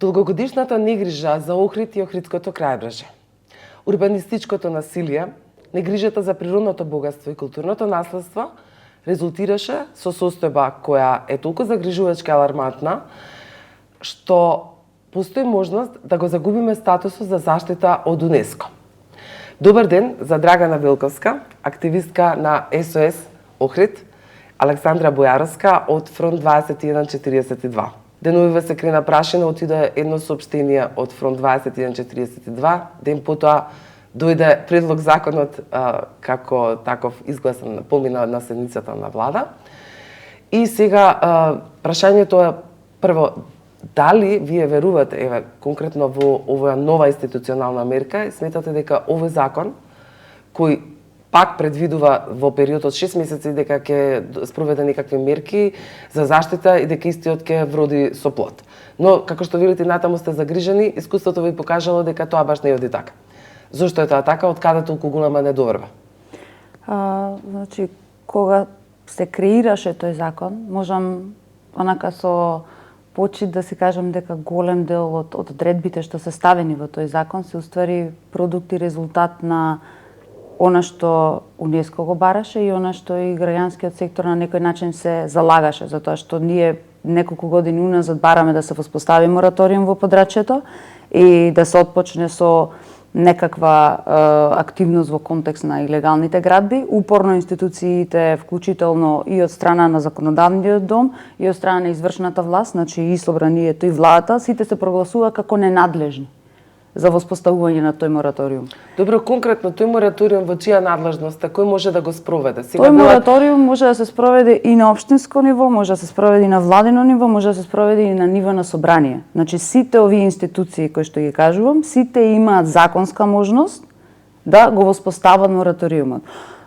Долгогодишната негрижа за Охрид и Охридското крајбрежје, урбанистичкото насилие, негрижата за природното богатство и културното наследство резултираше со состојба која е толку загрижувачка и алармантна, што постои можност да го загубиме статусот за заштита од УНЕСКО. Добар ден за Драгана Велковска, активистка на СОС Охрид, Александра Бојаровска од Фронт 2142. Деновиве се крена прашина, отиде едно соопштение од Фронт 2142, ден потоа дојде предлог законот како таков изгласан, помина на седницата на влада. И сега прашањето е прво, дали вие верувате, еве, конкретно во оваа нова институционална мерка, сметате дека овој закон, кој пак предвидува во период од 6 месеци дека ќе спроведе некакви мерки за заштита и дека истиот ќе вроди со плод. Но, како што видите, натаму сте загрижени, искуството ви покажало дека тоа баш не оди така. Зошто е тоа така? Од каде толку голема недоверба? Значи, кога се креираше тој закон, можам онака со почит да си кажам дека голем дел од одредбите што се ставени во тој закон се уствари продукт и резултат на она што УНЕСКО го бараше и она што и граѓанскиот сектор на некој начин се залагаше, затоа што ние неколку години уназад бараме да се воспостави мораториум во подрачјето и да се отпочне со некаква активност во контекст на илегалните градби. Упорно институциите, вклучително и од страна на законодавниот дом и од страна на извршната власт, значи и собранието и владата, сите се прогласува како ненадлежни за воспоставување на тој мораториум. Добро, конкретно тој мораториум во чија надлежност, кој може да го спроведе? Тој мораториум може да се спроведе и на општинско ниво, може да се спроведе и на владино ниво, може да се спроведе и на ниво на собрание. Значи сите овие институции кои што ги кажувам, сите имаат законска можност да го воспостават мораториумот.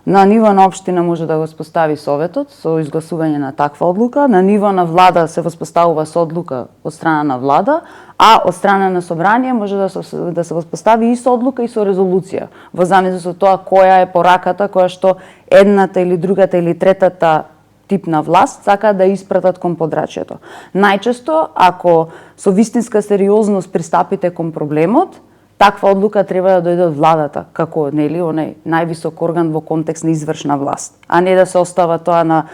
На ниво на општина може да го воспостави советот со изгласување на таква одлука, на ниво на влада се воспоставува со одлука од страна на влада, а од страна на собрание може да се воспостави и со одлука и со резолуција, во зависност од тоа која е пораката која што едната или другата или третата тип на власт сака да испратат кон подрачјето. Најчесто, ако со вистинска сериозност пристапите кон проблемот, таква одлука треба да дојде од владата, како нели онај највисок орган во контекст на извршна власт, а не да се остава тоа на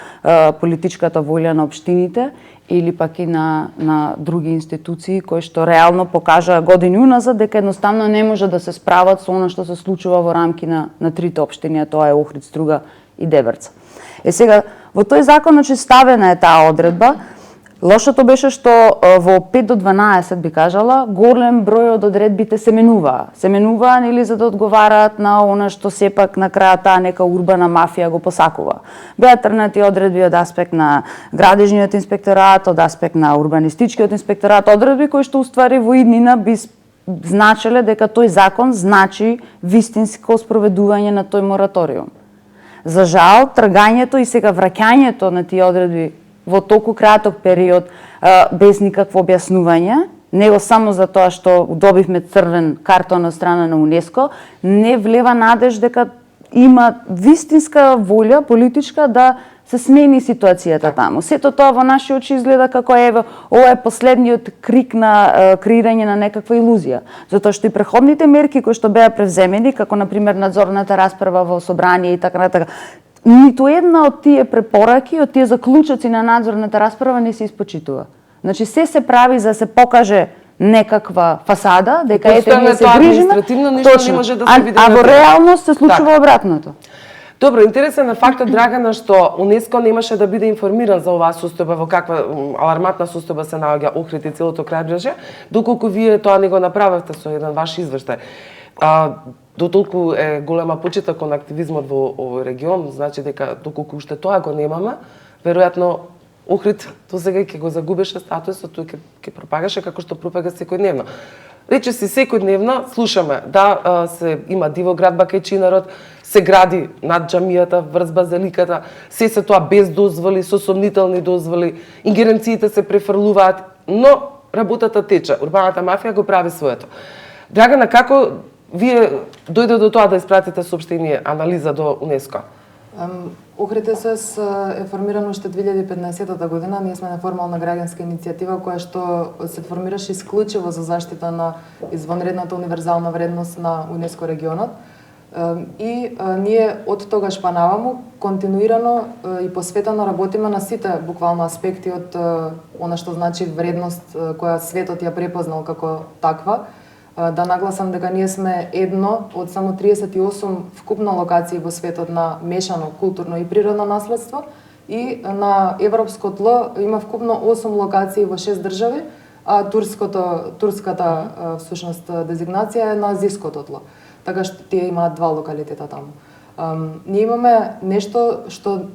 политичката волја на општините или пак и на други институции кои што реално покажаа години уназад дека едноставно не може да се справат со она што се случува во рамки на трите општини, а тоа е Охрид, Струга и Дебрца. Сега во тој закон ставена е таа одредба. Лошото беше што во 5 до 12 би кажала, голем број од одредбите се менуваа. Се менуваа нели за да одговараат на она што сепак на крајот таа нека урбана мафија го посакува. Беа трнати одредби од аспект на градежниот инспекторат, од аспект на урбанистичкиот инспекторат, одредби кои што уствари во иднина би значеле дека тој закон значи вистинско спроведување на тој мораториум. За жал, тргањето и сега враќањето на тие одредби во толку краток период без никакво објаснување, него само за тоа што добивме црвен картон од страна на УНЕСКО, не влева надеж дека има вистинска волја политичка да се смени ситуацијата таму. Сето тоа во наши очи изгледа како еве ова е последниот крик на креирање на некаква илузија, затоа што и преходните мерки кои што беа превземени, како на пример надзорната расправа во собрание и така натака, ниту една од тие препораки, од тие заклучоци на надзорната расправа не се испочитува. Значи се прави за да се покаже некаква фасада, дека ете ние се грижиме, точно, може да се види, а во реалност се случува обратното. Добро, интересен е фактот, Драгана, што УНЕСКО немаше да биде информиран за оваа состојба, во каква алармантна состојба се наоѓа Охрид и целото крајбрежје, доколку вие тоа не го направевте со еден ваш извештај. Дотолку е голема почита кон активизмот во овој регион, значи дека доколку уште тоа го немаме, веројатно Охрид до сега ќе го загубеше статусот, тој ќе пропагаше како што пропага секојдневно. Рече си секојдневно, слушаме, да, се има Дивоград, Бакајчинарот, се гради над џамијата, врз базиликата, се тоа без дозволи, со сомнителни дозволи, ингеренциите се префрлуваат, но работата тече, урбаната мафија го прави своето. Драгана, како вие дојде до тоа да испратите соопштение, анализа до УНЕСКО? Охрид СОС е формирано уште 2015 година. Ние сме неформална граѓанска иницијатива која што се формираше исклучиво за заштита на извонредната универзална вредност на УНЕСКО регионот. И ние од тогаш па наваму континуирано и посветено работиме на сите буквално аспекти од она што значи вредност која светот ја препознал како таква. Да нагласам дека ние сме едно од само 38 вкупно локации во светот на мешано културно и природно наследство и на европско тло има вкупно 8 локации во 6 држави, а турската всушност дезигнација е на азиското тло. Така што тие имаат 2 локалитета таму. Ние имаме нешто што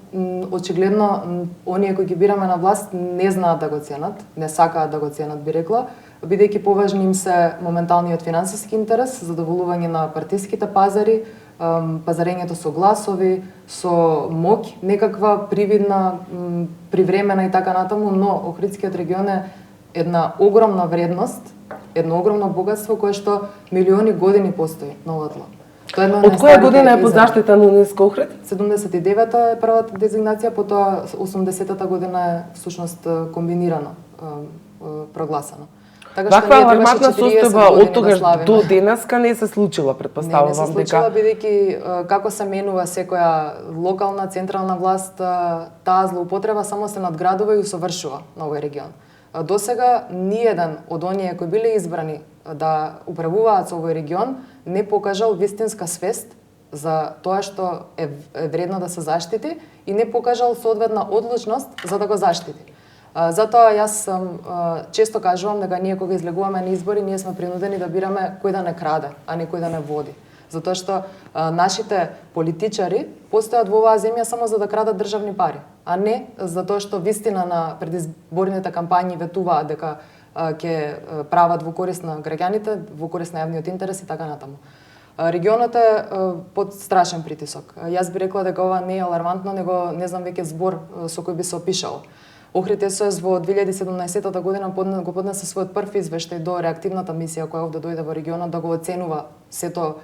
очигледно оние кои ги бираме на власт не знаат да го ценат, не сакаат да го ценат, би рекла, бидејќи поважни им се моменталниот финансиски интерес, задоволување на партиските пазари, пазарењето со гласови, со моќ, некаква привидна, привремена и така натаму, но Охридскиот регион е една огромна вредност, едно огромно богатство кое што милиони години постои на ова тло. Од која година е под заштита на УНЕСКО Охрид? 79-та е првата дезигнација, потоа 80-та година е всушност комбинирано прогласено. Така Ваква алармантна состојба од тогаш да до денеска не се случила, претпоставувам дека. Не се случила, бидејќи како се менува секоја локална, централна власт, таа злоупотреба само се надградува и усовршува на овој регион. Досега ниеден од оние кои биле избрани да управуваат со овој регион не покажал вистинска свест за тоа што е вредно да се заштити и не покажал соодветна одлучност за да го заштити. Затоа јас често кажувам дека ние кога излегуваме на избори, ние сме принудени да бираме кој да не краде, а не кој да не води. Затоа што нашите политичари постојат во оваа земја само за да крадат државни пари, а не затоа што вистина на предизборните кампањи ветуваат дека ќе прават во корист на граѓаните, во корист на јавниот интерес и така натаму. Регионот е под страшен притисок. Јас би рекла дека ова не е алармантно, него не знам веќе збор со кој би се опишало. Охрид СОС во 2017 година го поднесе својот прв извештај до реактивната мисија која овде дојде во регионот да го оценува сето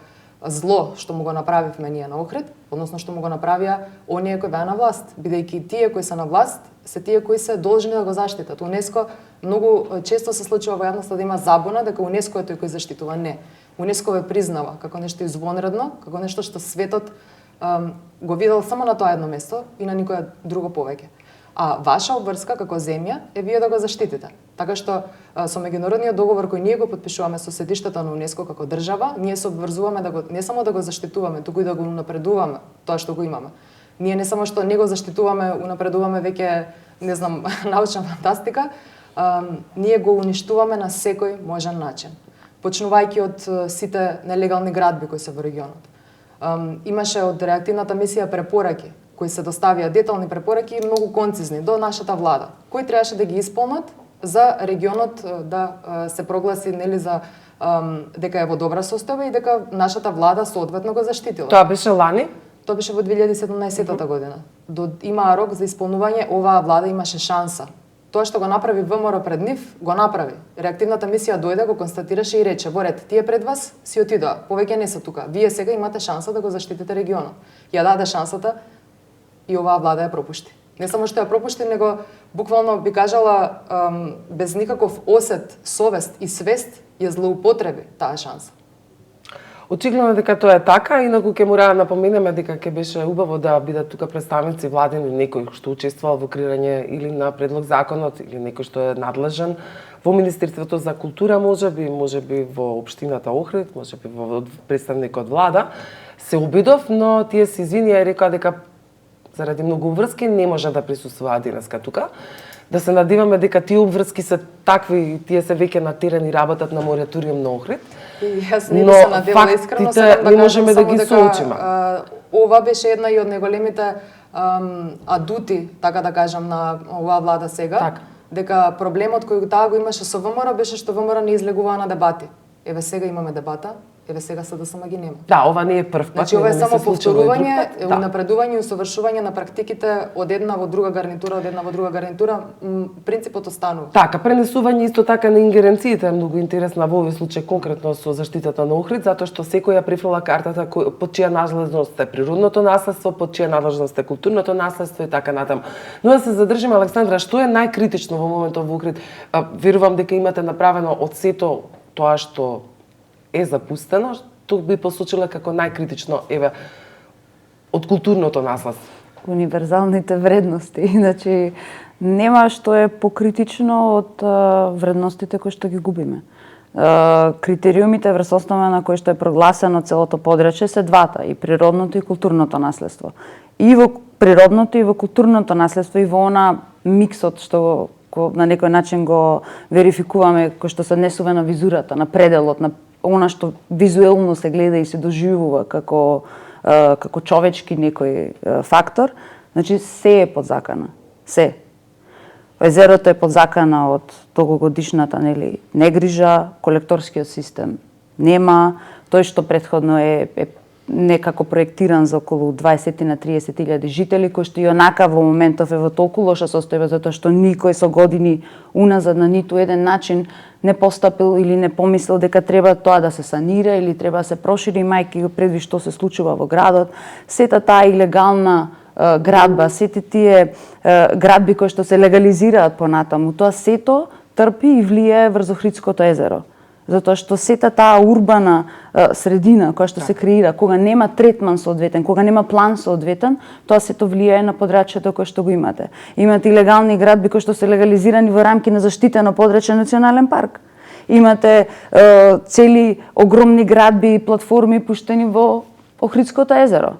зло што му го направивме ние на Охрид, односно што му го направија оние кои беа на власт, бидејќи тие кои се на власт се тие кои се должни да го заштитат. УНЕСКО многу често се случува во јавноста да има забуна дека УНЕСКО е тој кој заштитува. Не. УНЕСКО ве признава како нешто извонредно, како нешто што светот го видел само на тоа едно место и на никоја друго повеќе. А ваша обврска како земја е вие да го заштитите. Така што со меѓународниот договор кој ние го подпишуваме со седиштето на УНЕСКО како држава, ние се обврзуваме да го не само да го заштитуваме, туку и да го унапредуваме тоа што го имаме. Ние не само што не го заштитуваме, унапредуваме веќе, не знам, научна фантастика, ние го уништуваме на секој можен начин. Почнувајќи од сите нелегални градби кои се во регионот. Имаше од реактивната мисија препораки кои се доставија детални препораки и многу концизни до нашата влада, кои требаше да ги исполнат за регионот да се прогласи нели за дека е во добра состојба и дека нашата влада соодветно го заштитила. Тоа беше лани? Тоа беше во 2017 година. Има рок за исполнување, оваа влада имаше шанса. Тоа што го направи ВМРО пред нив, го направи. Реактивната мисија дојде, го констатираше и рече: "Во ред, тие пред вас си отидоа, повеќе не се тука. Вие сега имате шанса да го заштитите регионот." Ја даде шансата и оваа влада ја пропушти. Не само што ја пропушти, него буквално би кажала без никаков осет, совест и свест ја злоупотреби таа шанса. Очигледно дека тоа е така, инаку ќе мора да напоменеме дека ќе беше убаво да бидат тука представници владени, некој што учествувал во креирање или на предлог законот или некој што е надлежен во Министерството за култура, можеби во општината Охрид, можеби во представник од влада. Се обидов, но тие се извинија и рекоа дека заради многу врски не може да присуствуваат денеска тука. Да се надеваме дека тие обврски се такви, тие се веќе на терен и работат на мораториум на Охрид. И јас не би се надевала искрено, да не можеме да ги соочиме. Ова беше една и од најголемите адути, така да кажам, на оваа влада сега. Так. Дека проблемот кој таа го имаше со ВМРО беше што ВМРО не излегуваа на дебати. еве сега имаме дебата, еве сега СДСМ ги нема. Да, ова не е прв пат. Значи ова е не само се случило и друг повторување, пат. Да. унапредување и усовршување на практиките од една во друга гарнитура, од една во друга гарнитура, принципот останува. Така, пренесување исто така на ингеренциите е многу интересна во овој случај конкретно со заштитата на Охрид, затоа што секој ја прифрлила картата под чија надлежност е природното наследство, под чија надлежност е културното наследство и така натаму. Но да се задржиме, Александра, што е најкритично во моментот во Охрид? Верувам дека имате направено од сето тоа што е запустено, тук би посочила како најкритично, еве, од културното наследство. Универзалните вредности. Значи, нема што е покритично од вредностите кои што ги губиме. Критериумите врз основа на кои што е прогласено целото подречје се двата, и природното и културното наследство. И во природното и во културното наследство и во она миксот што на некој начин го верификуваме, кој што се однесува на визурата, на пределот, на она што визуелно се гледа и се доживува како човечки некој фактор, значи се е под закана. Се. Езерото е под закана од долгогодишната негрижа, колекторскиот систем нема, тој што претходно е некако проектиран за околу 20 на 30 илјади жители, кои што и онака во моментов е во толку лоша состојба, затоа што никој со години уназад на ниту еден начин не постапил или не помислил дека треба тоа да се санира или треба да се прошири, мајки го предвид што се случува во градот. Сета таа илегална градба, сите тие градби кои што се легализираат понатаму, тоа сето трпи и влијае врз Охридското езеро. Затоа што сета таа урбана средина која што се креира, кога нема третман соодветен, кога нема план соодветен, тоа сето влијае на подрачјето кое што го имате. Имате илегални градби кои што се легализирани во рамки на заштитено подрачје национален парк. Имате цели огромни градби и платформи пуштени во Охридското езеро.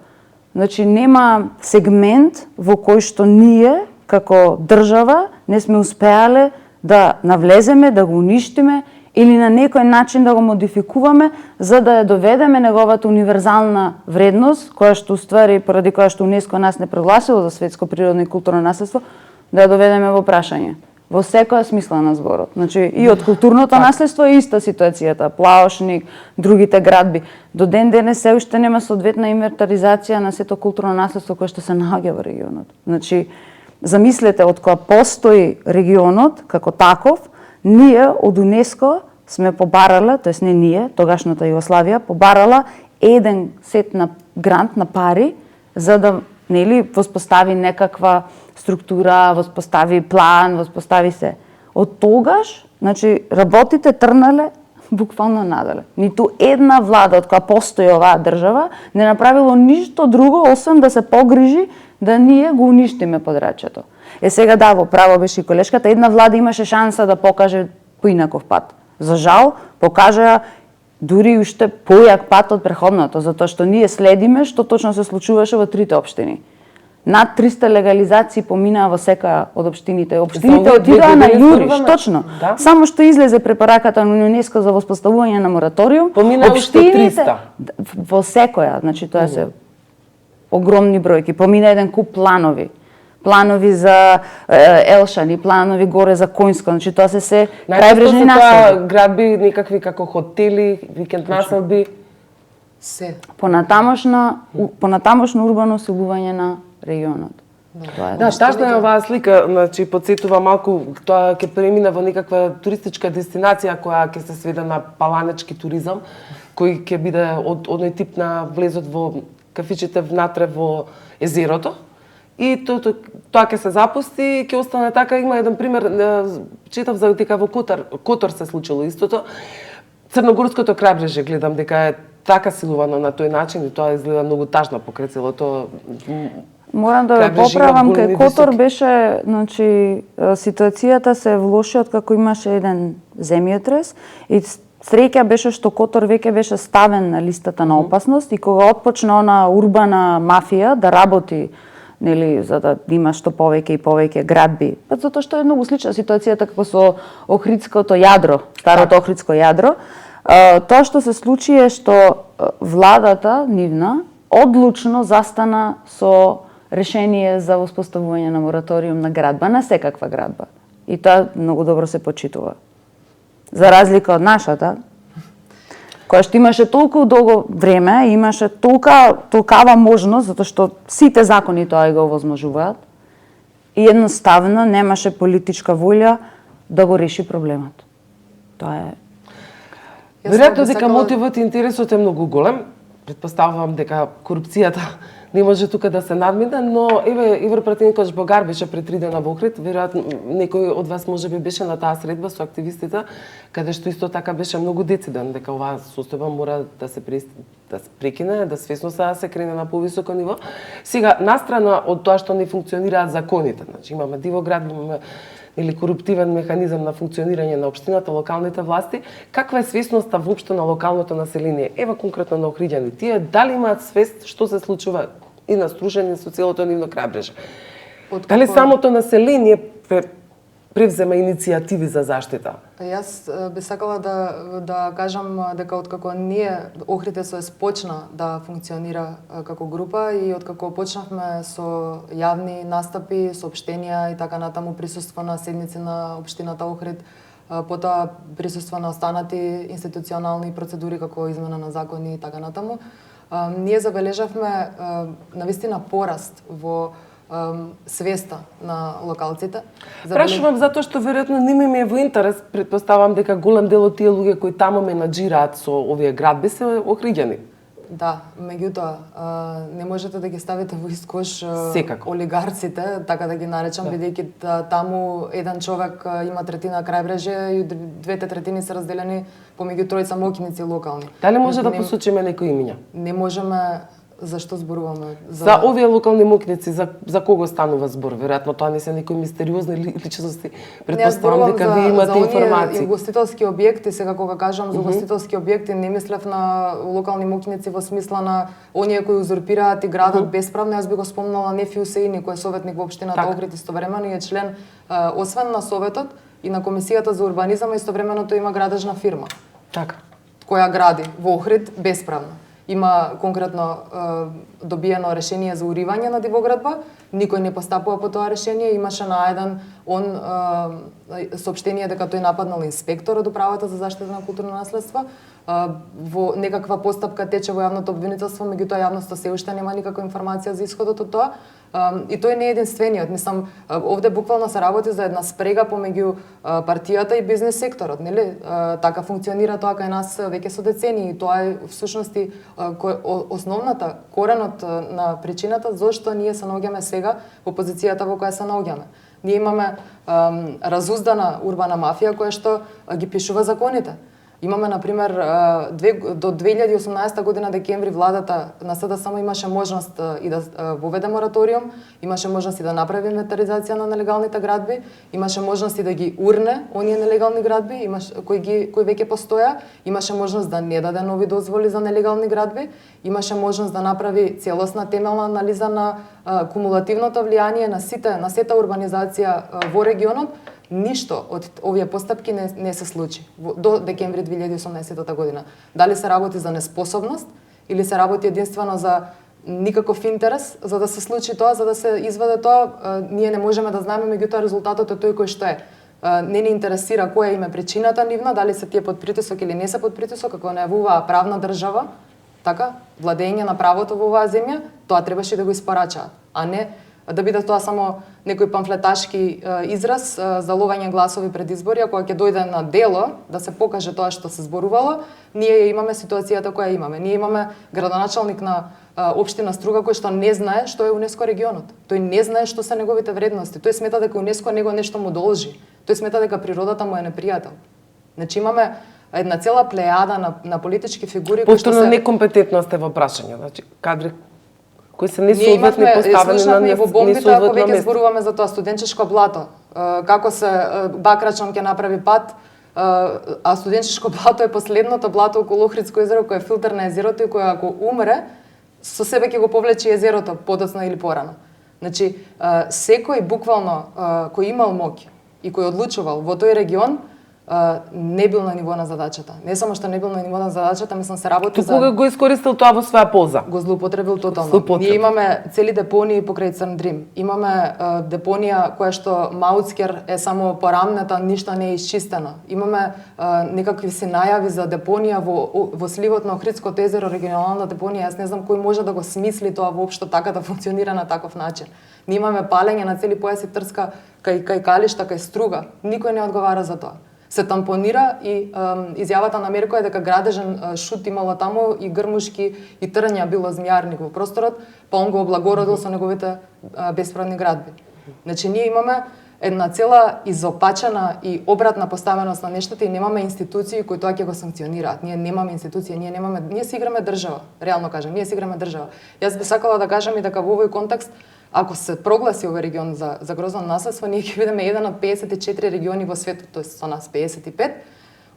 Значи нема сегмент во кој што ние како држава не сме успеале да навлеземе, да го уништиме или на некој начин да го модификуваме за да ја доведеме неговата универзална вредност, која што уствари поради која што УНЕСКО нас не прогласило за светско природно и културно наследство, да ја доведеме во прашање. Во секоја смисла на зборот. Значи и од културното наследство е иста ситуацијата, Плаошник, другите градби. До ден денес се уште нема соодветна инвентаризација на сето културно наследство кое што се наоѓа во регионот. Значи замислете, од кога постои регионот како таков, ние од УНЕСКО сме побарале, тоест не ние, тогашната Југославија, побарала еден сет на грант на пари за да воспостави некаква структура, воспостави план, воспостави се. Од тогаш, значи работите трнале буквално надале. Ниту една влада од која постои оваа држава не направило ништо друго освен да се погрижи да ние го уништиме подрачјето. Сега да, во право беше и колешката, една влада имаше шанса да покаже поинаков пат. За жал, покажа дури уште појак пат од претходното, затоа што ние следиме што точно се случуваше во трите општини. Над 300 легализации поминаа во секоја од општините. Општините отидоа на јуриш, точно. Да? Само што излезе препораката на УНЕСКО за воспоставување на мораториум, општините во секоја, значи тоа се огромни бројки, помина еден куп планови. Планови за Елшани, планови горе за Коњско, значи тоа се крајбрежни населби. Градби некакви како хотели, викенд населби. Се. Понатамошно урбано оселување на регионот. Да, тажна е оваа слика, значи подсетува малку, тоа ќе премина во некаква туристичка дестинација која ќе се сведе на паланечки туризам, кој ќе биде од оној тип на влезот во кафичите внатре во езерото. И тоа ќе се запусти и ќе остане така. Има еден пример, читав за дека во Котор се случило истото. Црногорското крајбрежје гледам дека е така силувано на тој начин и тоа изгледа многу тажно покрај целото. Морам да ве поправам, кај Котор беше, значи, ситуацијата се влоши откако имаше еден земјотрес и среќа беше што Котор веќе беше ставен на листата на опасност и кога отпочна она урбана мафија да работи за да има што повеќе и повеќе градби. Затоа што е многу слична ситуацијата како со Охридското јадро, старото Охридско јадро. Тоа што се случи е што владата нивна одлучно застана со решение за воспоставување на мораториум на градба, на секаква градба. И тоа многу добро се почитува. За разлика од нашата, која што имаше толку долго време, имаше толкава можност, затоа што сите закони тоа го овозможуваат, и едноставно немаше политичка волја да го реши проблемот. Тоа е. Веројатно дека мотивот и интересот е многу голем. Претпоставувам дека корупцијата не може тука да се надмине, но еве Ивор Пратеникош Богар беше пред 3 дена во Охрид, веројатно некој од вас можеби беше на таа средба со активистите, каде што исто така беше многу дециден дека оваа состојба мора да се прекине, да свесно се крене на повисоко ниво. Сега, настрана од тоа што не функционираат законите, значи имаме дивоград, имаме или коруптивен механизам на функционирање на општината, локалните власти, каква е свесноста воопшто на локалното население? Ева конкретно на охриѓани, тие дали имаат свест што се случува и на Струшани со целото нивно крајбрежје? Дали самото население превзема иницијативи за заштита? Јас би сакала да кажам дека откако ние Охрид СОС почна да функционира како група и откако почнавме со јавни настапи, соопштенија и така натаму, присуство на седници на општината Охрид, потоа присуство на останати институционални процедури како измена на закони и така натаму, ние забележавме навистина пораст во свеста на локалците. Прашувам затоа што веројатно нема ми е во интерес, претпоставам дека голем дел од тие луѓе кои таму менаџираат со овие градби се охриѓани. Да, меѓутоа не можете да ги ставите во ист кош Секако олигарците, така да ги наречам, бидејќи таму еден човек има третина крајбрежје и двете третини се разделени помеѓу тројца моќници локални. Дали може да посочиме некои имиња? Не можеме. Зашто зборуваме? За овие локални моќници, за кого станува збор? Веројатно тоа не се некои мистериозни личности. Претпоставам дека вие имате информации. За угостителски објекти, сега кога кажам за угостителски објекти, не мислев на локални моќници во смисла на оние кои узурпираат и градот бесправно. Јас би го спомнала Нефи Усеини, кој е советник во општината Охрид, истовремено и е член освен на советот и на комисијата за урбанизам, истовремено тој има градежна фирма. Така. Која гради во Охрид бесправно. Има конкретно добиено решение за уривање на дивоградба, никој не постапува по тоа решение, имаше наеден соопштение дека тој нападнал инспектор од управата за заштита на културно наследство, во некаква постапка тече во јавното обвинителство, меѓутоа јавноста се уште нема никаква информација за исходот од тоа. И тој не е единствениот. Мислам, овде буквално се работи за една спрега помеѓу партијата и бизнес секторот, нели? Така функционира тоа кај нас веќе со децении и тоа е всушност основната, коренот на причината зошто ние се наоѓаме сега во позицијата во која се наоѓаме. Ние имаме разуздана урбана мафија која што ги пишува законите. Имаме, например, до 2018 година декември владата на СДСМ имаше можност и да воведе мораториум, имаше можност и да направи инвентаризација на нелегалните градби, имаше можност и да ги урне оние нелегални градби, кои веќе постоја, имаше можност да не даде нови дозволи за нелегални градби, имаше можност да направи целосна темелна анализа на кумулативното влијание на сета урбанизација во регионот. Ништо од овие постапки не се случи до декември 2018 година. Дали се работи за неспособност или се работи единствено за никаков интерес за да се случи тоа, за да се изведе тоа, ние не можеме да знаеме, меѓутоа резултатот е тој кој што е. Не ни интересира која им е причината нивна, дали се тие под притисок или не се под притисок, како најавуваа правна држава, така, владење на правото во оваа земја, тоа требаше да го испорачаат, а не да биде тоа само некој памфлеташки израз за ловење гласови пред избори, а кога ќе дојде на дело да се покаже тоа што се зборувало, ние имаме ситуацијата која имаме. Ние имаме градоначалник на општина Струга кој што не знае што е УНЕСКО регионот. Тој не знае што се неговите вредности. Тој смета дека УНЕСКО него нешто му должи. Тој смета дека природата му е непријател. Значи имаме една цела плејада на политички фигури кои што се некомпетентност е во прашање, значи кадри кои се несоодветни поставени на несоодветно место. Веќе зборуваме за тоа студенчешко блато. Како се Бакрачан ќе направи пат, а студенчешко блато е последното блато околу Охридско езеро кој е филтер на езерото и кој ако умре со себе ќе го повлече езерото подоцна или порано. Значи секој буквално кој имал моќ и кој одлучувал во тој регион не бил на ниво на задачата. Не само што не бил на ниво на задачата, мислам се работи Туку го искористил тоа во своја полза. Го злоупотребил тотално. Злоупотребил. Ние имаме цели депонии покрај Црн Дрим. Имаме депонија која што Мауцкер е само порамната, ништо не е исчистено. Имаме некакви си најави за депонија во сливот на Охридското езеро, регионална депонија. Јас не знам кој може да го смисли тоа воопшто така да функционира на таков начин. Ние имаме палење на цели појаси Трска кај Калишта, кај Струга. Никој не одговара за тоа. Се тампонира и изјавата на Мерко е дека градежен шут имало таму и грмушки и трња било змијарник во просторот, па он го облагородил со неговите бесправни градби. Значи ние имаме една цела изопачена и обратна поставеност на нештата и немаме институции кои тоа ќе го санкционираат. Ние немаме институции, ние си играме држава, реално кажам, ние си играме држава. Јас би сакала да кажам и дека во овој контекст, ако се прогласи овој регион за грозно наследство, ние ќе бидеме еден од 54 региони во светот, тоест со нас 55.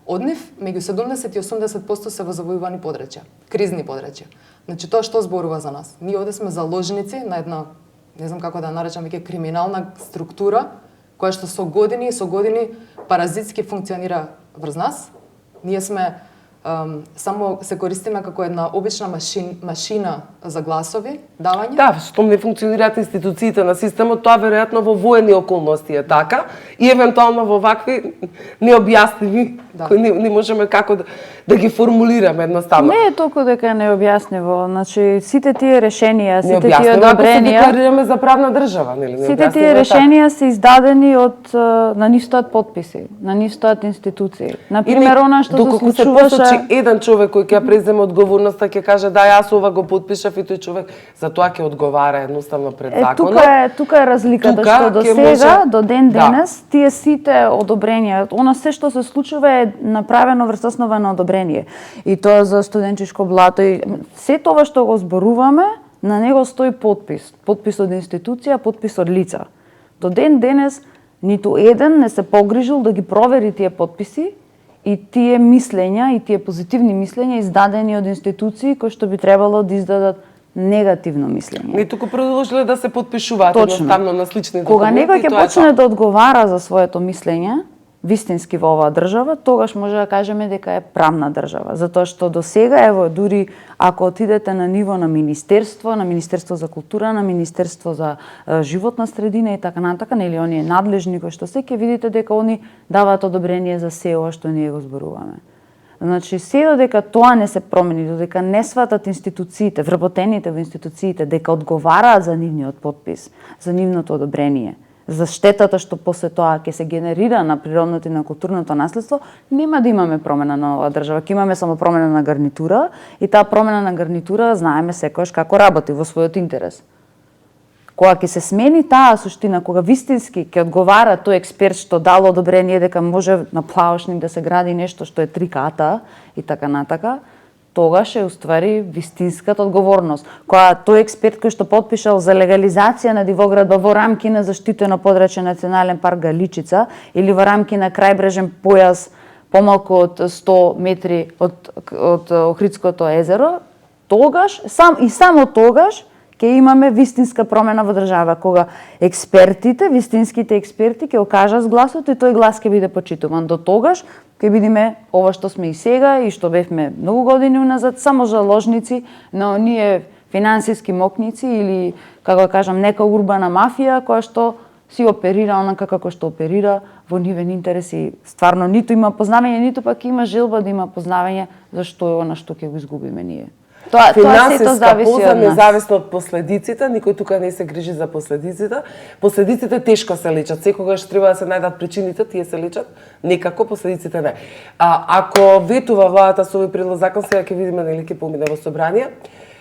Од нив, меѓу 70 и 80% се во завојувани подрачја, кризни подрачја. Значи тоа што зборува за нас? Ние овде сме заложници на една, не знам како да наречам, веќе криминална структура која што со години паразитски функционира врз нас. Ние сме само се користиме како една обична машина за гласови, давање. Да, штом не функционираат институциите на системот, тоа веројатно во воени околности е така и евентуално во вакви необјасними, кои не можеме како да ги формулираме едноставно. Не е толку дека е необјаснево, значи сите тие решенија, сите тие Необјаснево ако се одобренија, декларираме за правна држава, нели? сите тие решенија се издадени од на нив стоат потписи, на нив стоат институции. На пример, она што се доколку се случуваше посочи еден човек кој ќе преземе одговорноста, ќе каже да јас ова го потпишав и тој човек за тоа ќе одговара едноставно пред законот. Тука е разликата Тука што до ќе сега, може- до ден Да. денес, тие сите одобренија, она се што се случува е направено врз основа на одобрение. И тоа за студенчишко блато и се тоа што го зборуваме, на него стои потпис. Потпис од институција, потпис од лица. До ден денес ниту еден не се погрижил да ги провери тие потписи и тие мислења и тие позитивни мислења издадени од институции кои што би требало да издадат негативно мислење. Не туку продолжиле да се потпишуваат Точно. едноставно на слични Кога документи. некој ќе тоа е почне да одговара за своето мислење, вистински во оваа држава, тогаш може да кажеме дека е правна држава. Затоа што до сега, ево, дури ако отидете на ниво на Министерство за култура, на Министерство за животна средина и така натака, нели оние надлежни кои што се, ќе видите дека они даваат одобрение за се ова што ние го зборуваме. Значи, се додека тоа не се промени, додека не сватат институциите, вработените во институциите, дека одговараат за нивниот потпис, за нивното одобрение, за штетата што после тоа ќе се генерира на природното и на културното наследство, нема да имаме промена на оваа држава. Ќе имаме само промена на гарнитура и таа промена на гарнитура знаеме секојаш како работи во својот интерес. Кога ќе се смени таа суштина, кога вистински ќе одговара тој експерт што дал одобрение дека може на Плаошник да се гради нешто што е 3 ката и така натака, тогаш е уствари вистинската одговорност. Кога тој експерт кој што потпишал за легализација на дивоградба во рамки на заштитено подрачје Национален парк Галичица или во рамки на крајбрежен појас помалку од 100 метри од Охридското езеро, тогаш, само тогаш, ќе имаме вистинска промена во држава, кога експертите, вистинските експерти ќе окажат гласот и тој глас ќе биде почитуван. До тогаш ќе бидеме ова што сме и сега и што бевме многу години уназад, само заложници на оние финансиски мокници или, како да кажам, нека урбана мафија која што си оперира онака како што оперира во нивен интерес и стварно ниту има познавање, ниту пак има желба да има познавање за што е она што ќе го изгубиме ние. Тоа сето зависи полза, од нас. независно од последиците, никој тука не се грижи за последиците. Последиците тешко се лечат, секогаш треба да се најдат причините, тие се лечат, некако последиците не. Ако ветува владата со овој предлог закон, сега ќе видиме нели ќе помине во собрание,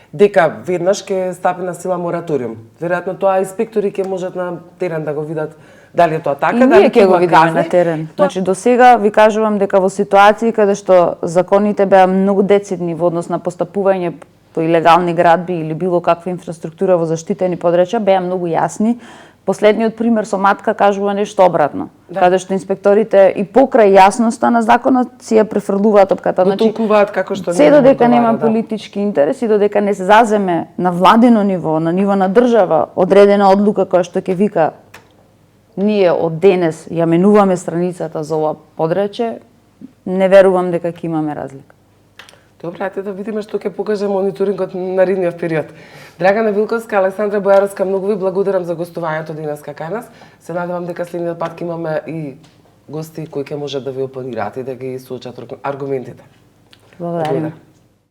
дека веднаш ќе стапи на сила мораториум. Веројатно тоа инспектори ќе можат на терен да го видат дали е тоа така, И дали ние ќе го има видиме казни. на терен. Значи, до сега ви кажувам дека во ситуации каде што законите беа многу децидни во однос на постапување по илегални градби или било каква инфраструктура во заштитени подрачја, беа многу јасни. Последниот пример со Матка кажува нешто обратно, каде што инспекторите и покрај јасноста на законот си ја префрлуваат топката. Го толкуваат како што се не додека одговара, нема политички интерес и додека не се заземе на владино ниво, на ниво на држава, одредена одлука која што ќе вика ние од денес ја менуваме страницата за ова подрече, не верувам дека ќе имаме разлика. Добре, ајде да видиме што ќе покаже мониторингот на наредниот период. Драгана Вилковска, Александра Бојаровска, многу ви благодарам за гостувањето денеска кај нас. Се надевам дека следниот пат ќе имаме и гости кои ќе можат да ви опонираат и да ги соочат аргументите. Благодарам.